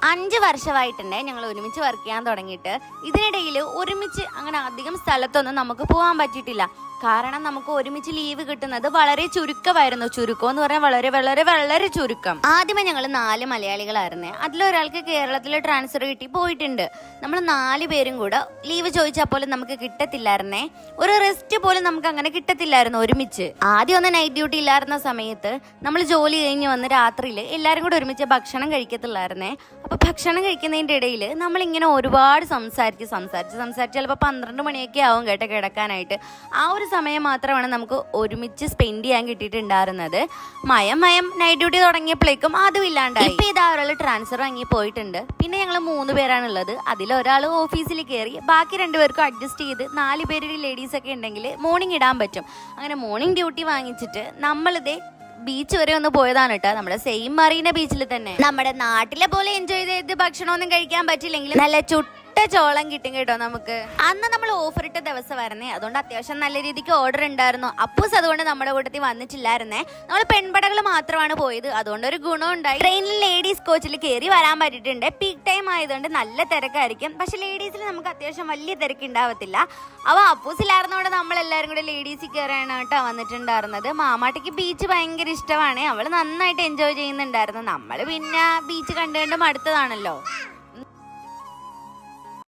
5 വർഷമായിട്ടുണ്ട് ഞങ്ങൾ ഒരുമിച്ച് വർക്ക് ചെയ്യാൻ തുടങ്ങിയിട്ട്. ഇതിനിടയിൽ ഒരുമിച്ച് അങ്ങനെ അധികം സ്ഥലത്തൊന്നും നമുക്ക് പോകാൻ പറ്റിയിട്ടില്ല. കാരണം നമുക്ക് ഒരുമിച്ച് ലീവ് കിട്ടുന്നത് വളരെ ചുരുക്കമായിരുന്നു. ചുരുക്കം എന്ന് പറഞ്ഞാൽ വളരെ വളരെ വളരെ ചുരുക്കം. ആദ്യമേ ഞങ്ങൾ 4 മലയാളികളായിരുന്നേ. അതിലൊരാൾക്ക് കേരളത്തിൽ ട്രാൻസ്ഫർ കിട്ടി പോയിട്ടുണ്ട്. നമ്മൾ 4 പേരും കൂടെ ലീവ് ചോദിച്ചാൽ പോലും നമുക്ക് കിട്ടത്തില്ലായിരുന്നേ. ഒരു റെസ്റ്റ് പോലും നമുക്ക് അങ്ങനെ കിട്ടത്തില്ലായിരുന്നു ഒരുമിച്ച്. ആദ്യം ഒന്ന് നൈറ്റ് ഡ്യൂട്ടി ഇല്ലായിരുന്ന സമയത്ത് നമ്മൾ ജോലി കഴിഞ്ഞ് വന്ന് രാത്രിയിൽ എല്ലാവരും കൂടെ ഒരുമിച്ച് ഭക്ഷണം കഴിക്കത്തില്ലായിരുന്നേ. അപ്പൊ ഭക്ഷണം കഴിക്കുന്നതിൻ്റെ ഇടയിൽ നമ്മളിങ്ങനെ ഒരുപാട് സംസാരിച്ച് ചിലപ്പോൾ 12 മണിയൊക്കെ ആവും കേട്ടോ കിടക്കാനായിട്ട്. ആ ഒരു സമയം മാത്രമാണ് നമുക്ക് ഒരുമിച്ച് സ്പെൻഡ് ചെയ്യാൻ കിട്ടിയിട്ടുണ്ടായിരുന്നത്. മയം നൈറ്റ് ഡ്യൂട്ടി തുടങ്ങിയപ്പോഴേക്കും അതും ഇല്ലാണ്ടായി. ഇപ്പൊ ഇതാ ഒരാൾ ട്രാൻസ്ഫർ വാങ്ങി പോയിട്ടുണ്ട്. പിന്നെ ഞങ്ങൾ 3 പേരാണുള്ളത്. അതിലൊരാൾ ഓഫീസിൽ കയറി, ബാക്കി 2 പേർക്കും അഡ്ജസ്റ്റ് ചെയ്ത് 4 പേര് ലേഡീസ് ഒക്കെ ഉണ്ടെങ്കിൽ മോർണിംഗ് ഇടാൻ പറ്റും. അങ്ങനെ മോർണിംഗ് ഡ്യൂട്ടി വാങ്ങിച്ചിട്ട് നമ്മളിതേ ബീച്ച് വരെ ഒന്ന് പോയതാണ് കേട്ടോ. നമ്മുടെ സെയിം മറീന ബീച്ചിൽ തന്നെ. നമ്മുടെ നാട്ടിലെ പോലെ എൻജോയ് ചെയ്ത് ഭക്ഷണമൊന്നും കഴിക്കാൻ പറ്റില്ലെങ്കിൽ നല്ല ചോളം കിട്ടും കേട്ടോ നമുക്ക്. അന്ന് നമ്മൾ ഓഫർ ഇട്ട ദിവസമായിരുന്നേ. അതുകൊണ്ട് അത്യാവശ്യം നല്ല രീതിക്ക് ഓർഡർ ഉണ്ടായിരുന്നു. അപ്പൂസ് അതുകൊണ്ട് നമ്മുടെ കൂട്ടത്തിൽ വന്നിട്ടില്ലായിരുന്നേ. നമ്മൾ പെൺപടകൾ മാത്രമാണ് പോയത്. അതുകൊണ്ട് ഒരു ഗുണം ഉണ്ടായി. ട്രെയിനിൽ ലേഡീസ് കോച്ചിൽ കയറി വരാൻ പറ്റിയിട്ടുണ്ട്. പീക്ക് ടൈം ആയതുകൊണ്ട് നല്ല തിരക്കായിരിക്കും. പക്ഷെ ലേഡീസിൽ നമുക്ക് അത്യാവശ്യം വലിയ തിരക്ക് ഉണ്ടാവത്തില്ല. അവ അപ്പൂസിലായിരുന്നോണ്ട് നമ്മളെല്ലാവരും കൂടെ ലേഡീസിൽ കയറാണ് കേട്ടോ വന്നിട്ടുണ്ടായിരുന്നത്. മാമാട്ടിക്ക് ബീച്ച് ഭയങ്കര ഇഷ്ടമാണ്. അവള് നന്നായിട്ട് എൻജോയ് ചെയ്യുന്നുണ്ടായിരുന്നു. നമ്മൾ പിന്നെ ബീച്ച് കണ്ടുകൊണ്ട് മടുത്തതാണല്ലോ.